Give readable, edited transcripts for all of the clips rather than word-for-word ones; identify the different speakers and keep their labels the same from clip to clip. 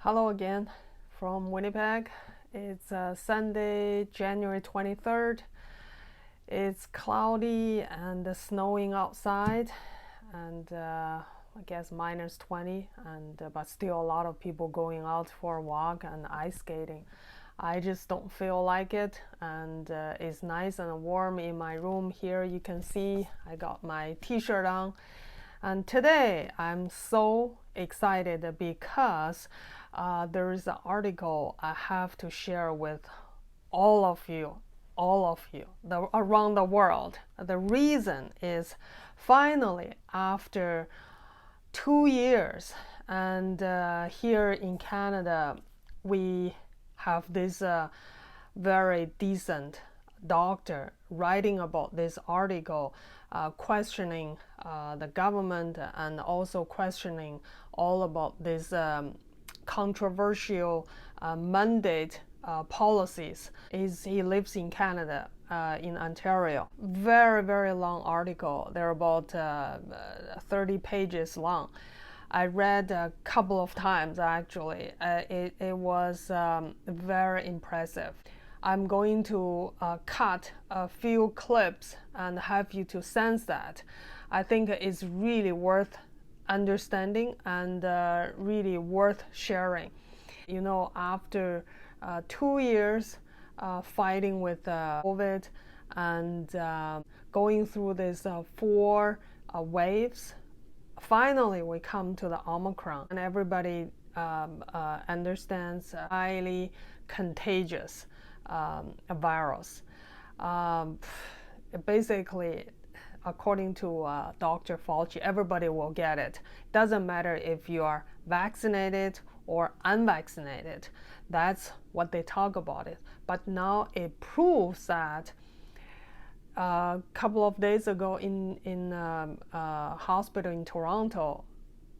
Speaker 1: Hello again from Winnipeg. It's Sunday, January 23rd. It's cloudy and snowing outside, and I guess minus 20, but still a lot of people going out for a walk and ice skating. I just don't feel like it, and it's nice and warm in my room here. You can see I got my t-shirt on. And today I'm so excited because there is an article I have to share with all of you around the world. The reason is finally after 2 years, and here in Canada we have this very decent doctor writing about this article, questioning the government and also questioning all about this controversial mandate policies. He lives in Canada, in Ontario. Very, very long article. They're about 30 pages long. I read a couple of times actually. It was very impressive. I'm going to cut a few clips and have you to sense that. I think it's really worth understanding and really worth sharing. You know, after 2 years fighting with COVID and going through these four waves, finally we come to the Omicron, and everybody understands highly contagious virus. Basically, according to Dr. Fauci, everybody will get it. Doesn't matter if you are vaccinated or unvaccinated. That's what they talk about it. But now it proves that a couple of days ago in a hospital in Toronto,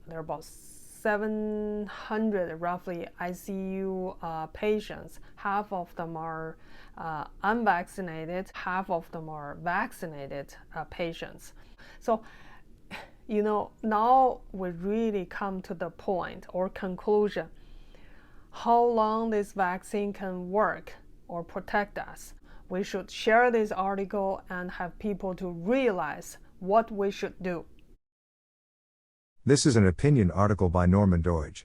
Speaker 1: there are about 700 roughly ICU patients. Half of them are unvaccinated, half of them are vaccinated patients. So, you know, now we really come to the point or conclusion how long this vaccine can work or protect us. We should share this article and have people to realize what we should do.
Speaker 2: This is an opinion article by Norman Doidge.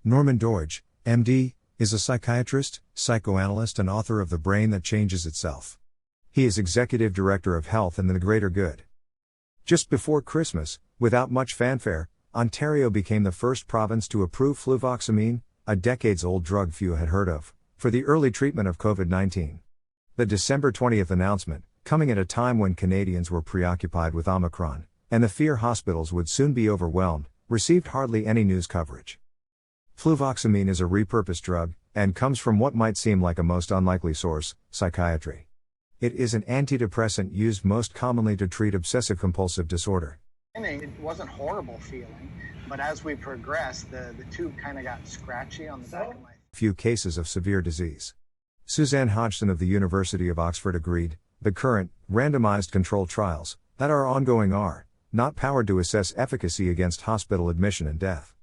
Speaker 2: Norman Doidge, MD, is a psychiatrist, psychoanalyst and author of The Brain That Changes Itself. He is Executive Director of Health and the Greater Good. Just before Christmas, without much fanfare, Ontario became the first province to approve fluvoxamine, a decades-old drug few had heard of, for the early treatment of COVID-19. The December 20th announcement, coming at a time when Canadians were preoccupied with Omicron, and the fear hospitals would soon be overwhelmed, received hardly any news coverage. Fluvoxamine is a repurposed drug, and comes from what might seem like a most unlikely source, psychiatry. It is an antidepressant used most commonly to treat obsessive-compulsive disorder.
Speaker 3: It wasn't horrible feeling, but as we progressed, the tube kind of got scratchy on the back of my...
Speaker 2: Few cases of severe disease. Suzanne Hodgson of the University of Oxford agreed, the current, randomized controlled trials, that are ongoing are not powered to assess efficacy against hospital admission and death.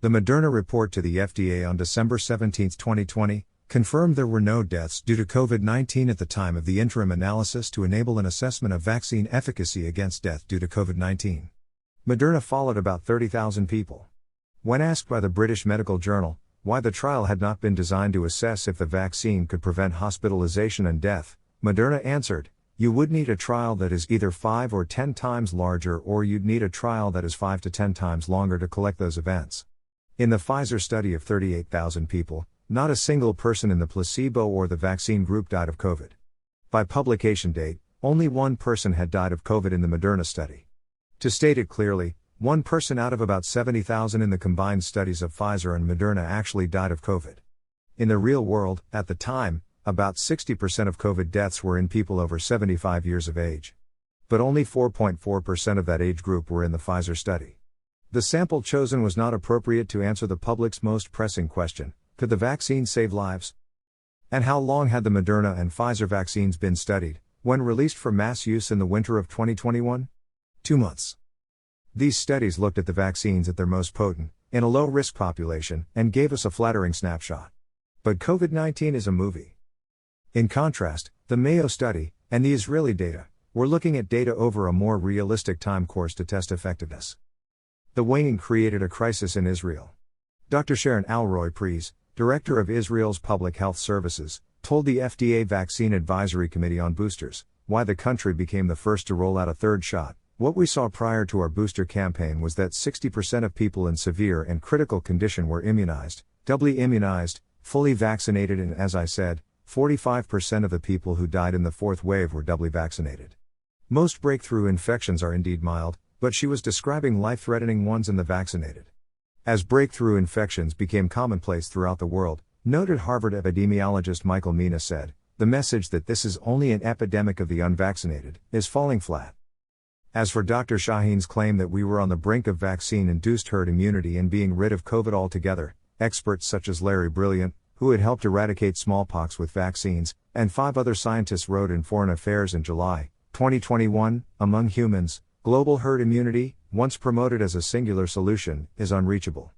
Speaker 2: The Moderna report to the FDA on December 17, 2020, confirmed there were no deaths due to COVID-19 at the time of the interim analysis to enable an assessment of vaccine efficacy against death due to COVID-19. Moderna followed about 30,000 people. When asked by the British Medical Journal why the trial had not been designed to assess if the vaccine could prevent hospitalization and death, Moderna answered, "You would need a trial that is either 5 or 10 times larger, or you'd need a trial that is 5 to 10 times longer to collect those events." In the Pfizer study of 38,000 people, not a single person in the placebo or the vaccine group died of COVID. By publication date, only one person had died of COVID in the Moderna study. To state it clearly, one person out of about 70,000 in the combined studies of Pfizer and Moderna actually died of COVID. In the real world, at the time, about 60% of COVID deaths were in people over 75 years of age. But only 4.4% of that age group were in the Pfizer study. The sample chosen was not appropriate to answer the public's most pressing question: could the vaccine save lives? And how long had the Moderna and Pfizer vaccines been studied, when released for mass use in the winter of 2021? 2 months. These studies looked at the vaccines at their most potent, in a low-risk population, and gave us a flattering snapshot. But COVID-19 is a movie. In contrast, the Mayo study, and the Israeli data, were looking at data over a more realistic time course to test effectiveness. The waning created a crisis in Israel. Dr. Sharon Alroy-Priest, director of Israel's Public Health Services, told the FDA Vaccine Advisory Committee on boosters why the country became the first to roll out a third shot. What we saw prior to our booster campaign was that 60% of people in severe and critical condition were immunized, doubly immunized, fully vaccinated, and as I said, 45% of the people who died in the fourth wave were doubly vaccinated. Most breakthrough infections are indeed mild, but she was describing life-threatening ones in the vaccinated. As breakthrough infections became commonplace throughout the world, noted Harvard epidemiologist Michael Mina said, the message that this is only an epidemic of the unvaccinated is falling flat. As for Dr. Shaheen's claim that we were on the brink of vaccine-induced herd immunity and being rid of COVID altogether, experts such as Larry Brilliant, who had helped eradicate smallpox with vaccines, and 5 other scientists wrote in Foreign Affairs in July 2021, among humans, global herd immunity, once promoted as a singular solution, is unreachable.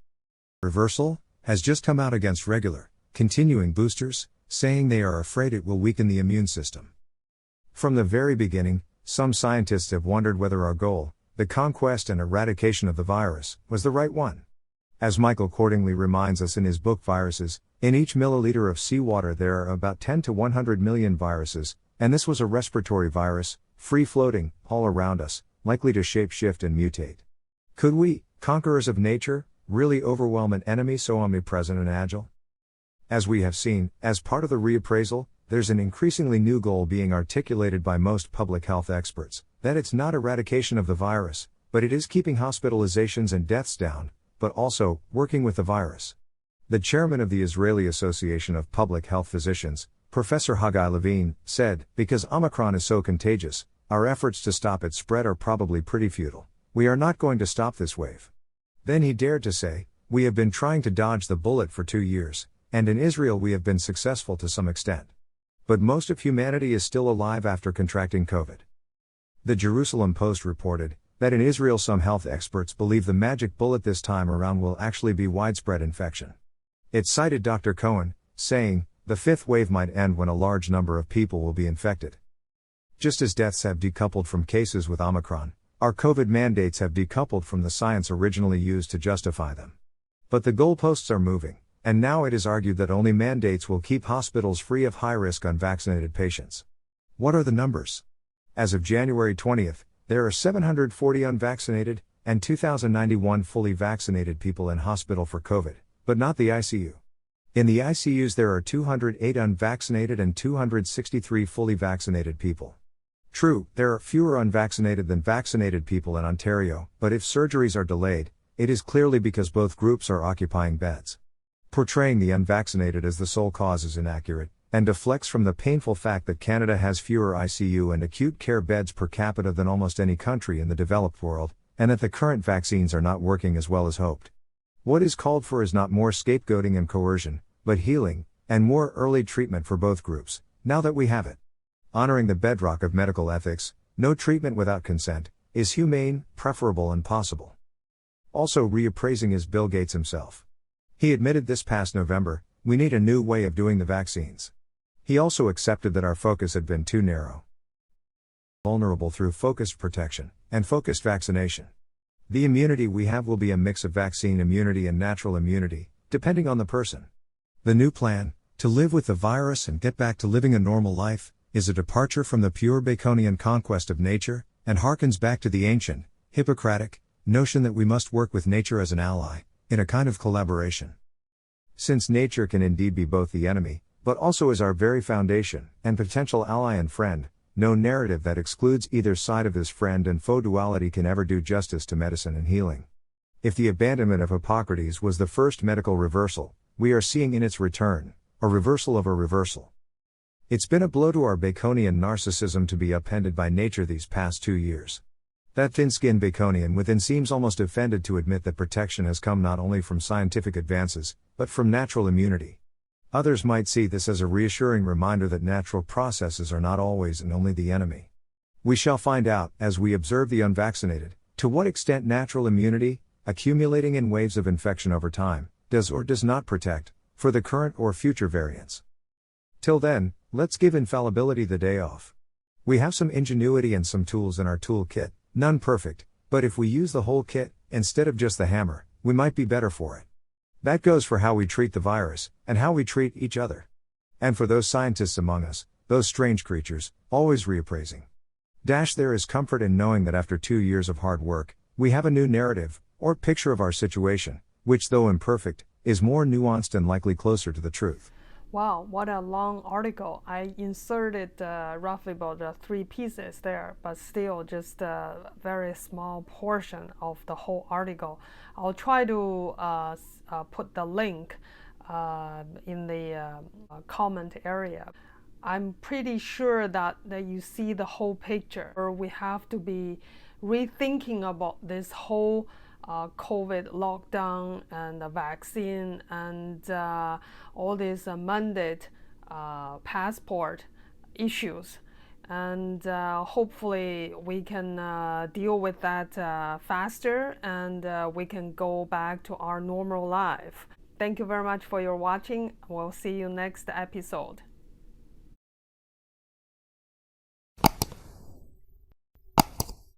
Speaker 2: Reversal has just come out against regular, continuing boosters, saying they are afraid it will weaken the immune system. From the very beginning, some scientists have wondered whether our goal, the conquest and eradication of the virus, was the right one. As Michael Cordingley reminds us in his book Viruses, in each milliliter of seawater there are about 10 to 100 million viruses, and this was a respiratory virus, free-floating, all around us, likely to shape-shift and mutate. Could we, conquerors of nature, really overwhelm an enemy so omnipresent and agile? As we have seen, as part of the reappraisal, there's an increasingly new goal being articulated by most public health experts, that it's not eradication of the virus, but it is keeping hospitalizations and deaths down, but also, working with the virus. The chairman of the Israeli Association of Public Health Physicians, Professor Haggai Levine, said, because Omicron is so contagious, our efforts to stop its spread are probably pretty futile. We are not going to stop this wave. Then he dared to say, we have been trying to dodge the bullet for 2 years, and in Israel we have been successful to some extent. But most of humanity is still alive after contracting COVID. The Jerusalem Post reported that in Israel some health experts believe the magic bullet this time around will actually be widespread infection. It cited Dr. Cohen, saying, the 5th wave might end when a large number of people will be infected. Just as deaths have decoupled from cases with Omicron, our COVID mandates have decoupled from the science originally used to justify them. But the goalposts are moving, and now it is argued that only mandates will keep hospitals free of high-risk unvaccinated patients. What are the numbers? As of January 20th, there are 740 unvaccinated, and 2,091 fully vaccinated people in hospital for COVID, but not the ICU. In the ICUs there are 208 unvaccinated and 263 fully vaccinated people. True, there are fewer unvaccinated than vaccinated people in Ontario, but if surgeries are delayed, it is clearly because both groups are occupying beds. Portraying the unvaccinated as the sole cause is inaccurate, and deflects from the painful fact that Canada has fewer ICU and acute care beds per capita than almost any country in the developed world, and that the current vaccines are not working as well as hoped. What is called for is not more scapegoating and coercion, but healing, and more early treatment for both groups, now that we have it. Honoring the bedrock of medical ethics, no treatment without consent, is humane, preferable and possible. Also reappraising is Bill Gates himself. He admitted this past November, we need a new way of doing the vaccines. He also accepted that our focus had been too narrow. Vulnerable through focused protection, and focused vaccination. The immunity we have will be a mix of vaccine immunity and natural immunity, depending on the person. The new plan, to live with the virus and get back to living a normal life, is a departure from the pure Baconian conquest of nature, and harkens back to the ancient, Hippocratic, notion that we must work with nature as an ally, in a kind of collaboration. Since nature can indeed be both the enemy, but also is our very foundation, and potential ally and friend, no narrative that excludes either side of this friend and foe duality can ever do justice to medicine and healing. If the abandonment of Hippocrates was the first medical reversal, we are seeing in its return, a reversal of a reversal. It's been a blow to our Baconian narcissism to be upended by nature these past 2 years. That thin-skinned Baconian within seems almost offended to admit that protection has come not only from scientific advances, but from natural immunity. Others might see this as a reassuring reminder that natural processes are not always and only the enemy. We shall find out, as we observe the unvaccinated, to what extent natural immunity, accumulating in waves of infection over time, does or does not protect, for the current or future variants. Till then, let's give infallibility the day off. We have some ingenuity and some tools in our toolkit, none perfect, but if we use the whole kit, instead of just the hammer, we might be better for it. That goes for how we treat the virus, and how we treat each other. And for those scientists among us, those strange creatures, always reappraising. There is comfort in knowing that after 2 years of hard work, we have a new narrative, or picture of our situation, which though imperfect, is more nuanced and likely closer to the truth.
Speaker 1: Wow, what a long article. I inserted roughly about 3 pieces there, but still just a very small portion of the whole article. I'll try to put the link in the comment area. I'm pretty sure that you see the whole picture. Or we have to be rethinking about this whole COVID lockdown and the vaccine and all these mandate passport issues. And hopefully we can deal with that faster, and we can go back to our normal life. Thank you very much for your watching. We'll see you next episode.